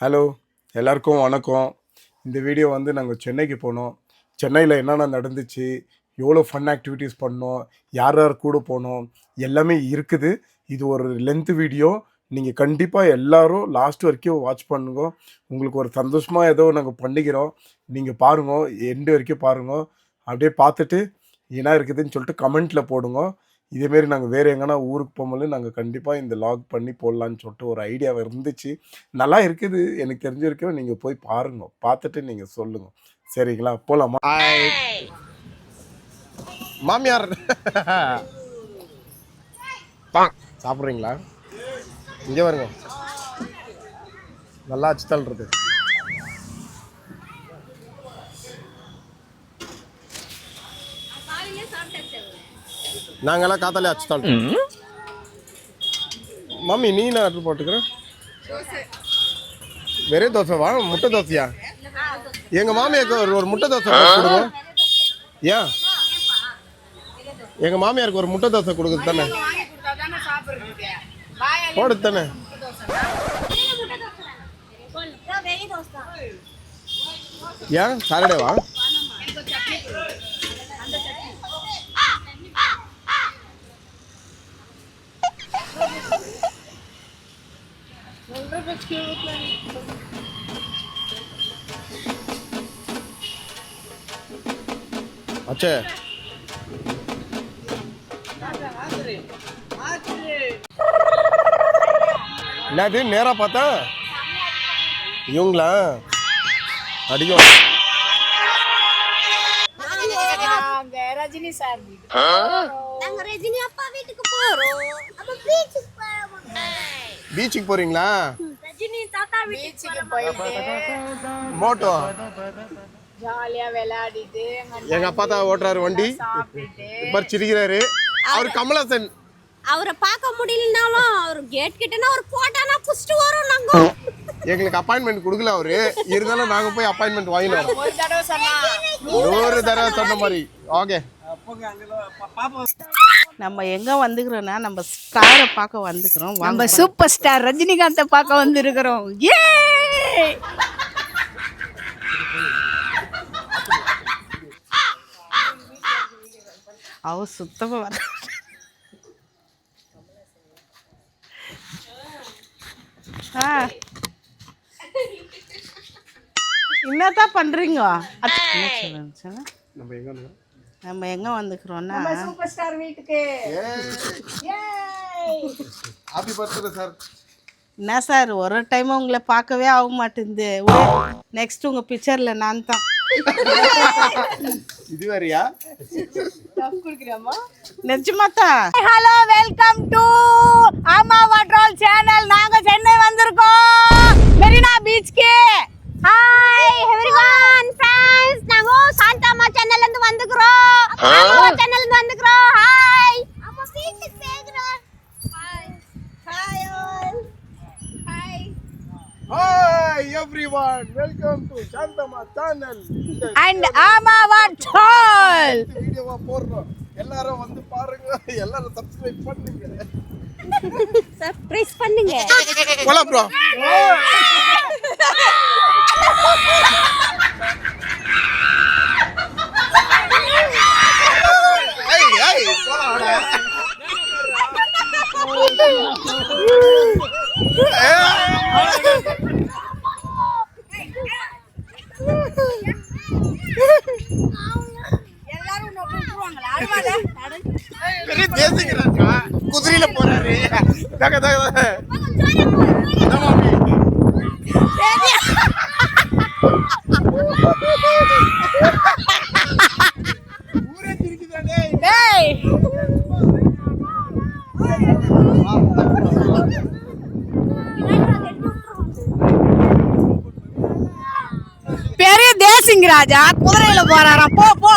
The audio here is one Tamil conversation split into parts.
ஹலோ, எல்லாருக்கும் வணக்கம். இந்த வீடியோ வந்து நாங்கள் சென்னைக்கு போனோம். சென்னையில் என்னென்ன நடந்துச்சு, எவ்வளோ ஃபன் ஆக்டிவிட்டீஸ் பண்ணோம், யார் யார் கூட போனோம், எல்லாமே இருக்குது. இது ஒரு லென்த் வீடியோ. நீங்கள் கண்டிப்பாக எல்லாரும் லாஸ்ட் வரைக்கும் வாட்ச் பண்ணுங்க. உங்களுக்கு ஒரு சந்தோஷமாக ஏதோ நாங்கள் பண்ணிக்கிறோம். நீங்கள் பாருங்க, எண்டு வரைக்கும் பாருங்க. அப்படியே பார்த்துட்டு என்ன இருக்குதுன்னு சொல்லிட்டு கமெண்ட்டில் போடுங்க. இதேமாரி நாங்கள் வேறு எங்கன்னா ஊருக்கு போகும்போது நாங்கள் கண்டிப்பாக இந்த லாக் பண்ணி போடலான்னு சொல்லிட்டு ஒரு ஐடியாவை இருந்துச்சு. நல்லா இருக்குது. எனக்கு தெரிஞ்ச வரைக்கும் நீங்கள் போய் பாருங்க. பார்த்துட்டு நீங்கள் சொல்லுங்கள். சரிங்களா? போகலாமா? மாமியார் சாப்பிட்றீங்களா? இங்கே வருங்க. நல்லா அச்சுத்தல் இருக்கு. நாங்கெல்லாம் காத்தாலே அச்சுத்தல். மம்மி நீ என்ன ஆர்டர் போட்டுக்கிறேன்? வெறும் தோசைவா? முட்டை தோசையா? எங்கள் மாமியாருக்கு ஒரு முட்டை தோசை கொடுங்க. ஏன் எங்கள் மாமியாருக்கு ஒரு முட்டை தோசை கொடுக்குது தானே? போடுது தானே? ஏன் சாட்டர்டேவா? அச்சே என்னது நேரா பார்த்தா இவங்களா அடிக்கும். ரஜினி சார் நாங்க ரஜினி அப்பா வீட்டுக்கு போறோம். அப்ப பீச்சுக்கு போறீங்களா? ரஜினி தாத்தா வீட்டுக்கு போயிட்டு மோட்டோ ஜாலியா விளையாடிட்டு எங்க அப்பா தான் ஓட்டுறாரு வண்டி. இப்ப சிரிக்கிறாரு. அவர் கமலஹாசன். அவரை பார்க்க முடியலனாலும் அவர் கேட் கிட்டனா ஒரு போட்டானா புடிச்சிட்டு வரோம் நாங்க. எங்களுக்கு அப்பாயின்மெண்ட் கொடுக்கல அவரு. இருந்தாலும் நாங்க போய் அப்பாயின்மெண்ட் வாங்கினோம். ஒரு தடவை சொன்ன மாதிரி. ஓகே, நம்ம எங்க வந்துக்கிறோம்னா நம்ம ஸ்டாரை பார்க்க வந்துக்கிறோம். நம்ம சூப்பர் ஸ்டார் ரஜினிகாந்தை பார்க்க வந்திருக்கிறோம். ஏ அவ சுத்தமா வர என்னதான் பண்றீங்க? நம்ம எங்க வந்துக்கிறோம்னா சூப்பர் ஸ்டார் வீட்டுக்கு. Happy birthday sir. என்ன சார் ஒரு டைம் உங்களை பார்க்கவே ஆக மாட்டேங்குது. நெக்ஸ்ட் உங்க பிக்சர்ல நான் தான். இது வேறயா? நிஜமாத்தா? ஹலோ, வெல்கம் டு ஆமா வாட்ரோல் சேனல். நாங்க சென்னை வந்திருக்கோம் மெரினா பீச்க்கு. ஹாய் எவரிவன் फ्रेंड्स, நாங்க சாந்தாமா சேனல்ல இருந்து வந்துக்கிறோம். சேனல்ல இருந்து வந்துக்கிறோம். ஹாய் அப்ப வீட்டுக்கு போகிறோம். Hi hi all. Hi Hi everyone, welcome to Shantama channel. And ஆமா வாட்ரோல் வீடியோவா போடுறோம். எல்லாரும் வந்து பாருங்க. எல்லாரும் சப்ஸ்கிரைப் பண்ணுங்க. சர்ப்ரைஸ் பண்ணுங்க. போலா ப்ரோ. ஏய் ஏய் போடா. எல்லாரும் நோக்கு போவாங்களா? அழுவாத. பெரிய தேசிங்கறாங்க. குதிரையில போறாரு. தக தக. ஊரே திருக்குதானே. டேய் பெரிய தேசிங் ராஜா குதிரையில போறாராம். போ போ.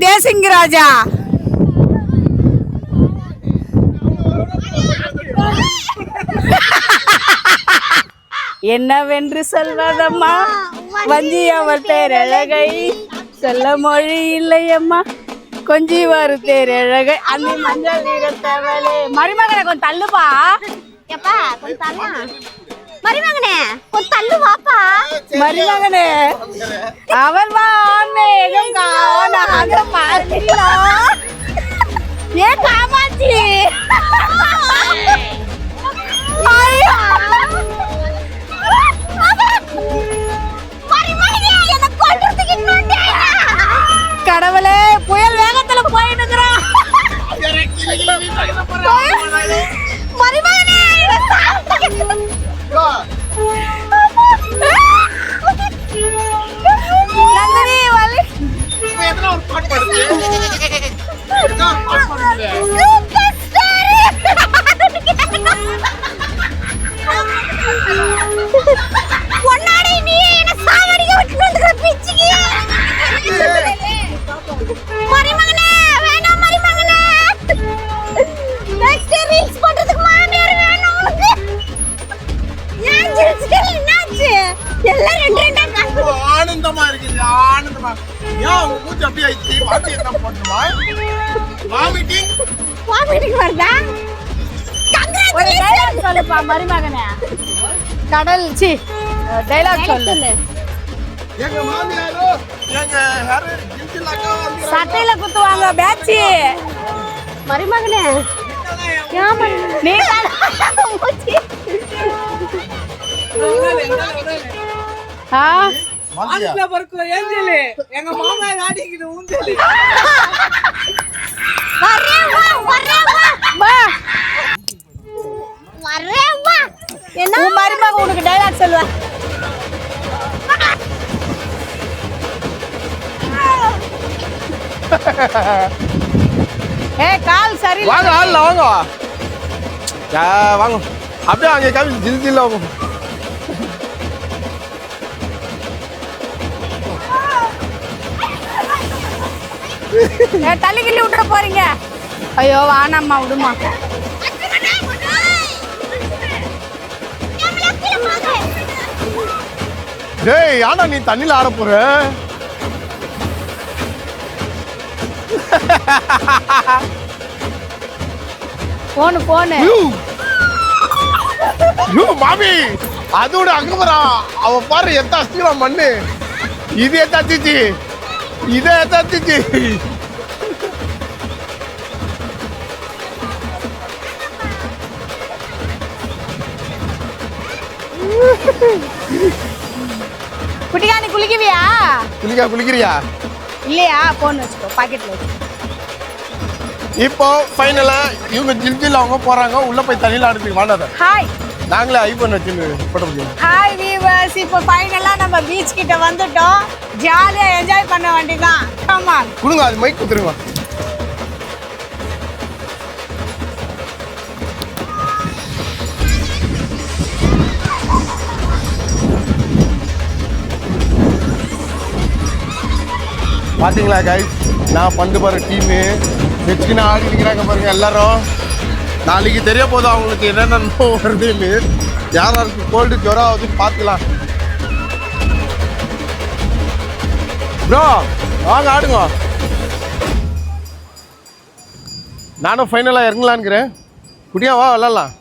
தேசிங் ராஜா என்னவென்று சொல்வதம்மா வஞ்சி அவள் பேரழகை சொல்ல மொழி இல்லையம்மா. கொஞ்சி வரு தேரழகு அந்த மஞ்சள் நீரத்தவளே. மருமகனை கொஞ்சம் தள்ளுப்பா. எப்பா கொஞ்சம் தள்ளா. மருமகனே கொஞ்சம் தள்ளு வாப்பா. மருமகனே அவள் வானேகம் காணாத பார்த்திலா. ஏ காமாட்சி. ஐயோ. மருமகனே என்ன கொல்றதுக்கு இன்னொண்டே. கடவுளே புயல் வேகத்துல போயிட்டு இருக்கிறோம். மருமகனே என்ன சாப்பிட்டு. நந்தினி வலி. பொன்னாடி நீ என்ன சாவடிக்க விட்டு வந்துற பிச்சிக்கு. மருமகனே வேணாம் மருமகனே. நெக்ஸ்ட் ரீல்ஸ் பண்றதுக்கு மாமியார் வேணும் உனக்கு. ஏன் சிரிச்சிட்டே என்னாச்சு? எல்லாம் ரெண்டு ரெண்டா காசு. ஆனந்தமா இருக்குது ஆனந்தமா. ஏன் உங்க மூஞ்சி அப்படியே ஆயிடுச்சு? வாந்தி என்ன பண்ணுமா? வாமிட்டிங் வாமிட்டிங் வருதா? ஒரு டைலாக் சொல்லுப்பா மருமகனே. கடல் சி டைலாக் சொல்லு. எங்க மாமியாரோ எங்க யாரு ஜில்ஜிலாக்கா வந்து சட்டையில குத்துவாங்க பேட்சி. மருமகனே ஏன் நீ மூச்சி. வாந்தியா? வரேன் வா. என்ன உன் மருமக உனக்கு டைலாக் சொல்லுவா. கால் சரி. வாங்க ஆள்ல வாங்க வாங்க அப்படியே அங்கே காமி ஜில் ஜில்ல வாங்க. தள்ளி கிள்ளி விட்டுற போறீங்க. ஐயோ வானம்மா விடுமா. டேய் ஆனா நீ தண்ணியில் ஆட போற. போனு போனு. மாமி அதோட அங்க வரா அவ பாரு எத்த அஸ்திரா மண்ணு. இது எத்தாச்சு இதே எத்தாச்சு. குட்டிகானி குளிக்குவியா? குளிக்கிறியா? இல்லையா போன் வச்சுக்கோ பாக்கெட்ல வச்சுக்கோ. இப்போ ஃபைனலா இவங்க ஜில் ஜில் அவங்க போறாங்க உள்ள போய் தண்ணியில் ஆடுறதுக்கு வாடாத. ஹாய் நாங்களே ஐபோன் வச்சு போட முடியும். ஹாய் வீவர்ஸ், இப்போ ஃபைனலா நம்ம பீச் கிட்ட வந்துட்டோம். ஜாலியா என்ஜாய் பண்ண வேண்டியதான். Come on. கொடுங்க அது மைக் கொடுத்துருங்க. பாத்தீங்களா கைஸ், நான் பந்து பாரு டீமு வச்சுக்கின்னு ஆடி நிற்கிறாங்க பாருங்க எல்லாரும். நாளைக்கு தெரிய போதும் அவங்களுக்கு என்னென்ன வருதுன்னு. யாராருக்கு கோல்டு ஜுரம் ஆகுதுன்னு பார்த்துக்கலாம். ப்ரோ வாங்க ஆடுங்க. நானும் ஃபைனலாக இறங்கலான்னுக்கிறேன். குட்டியா வா விளாட்லாம்.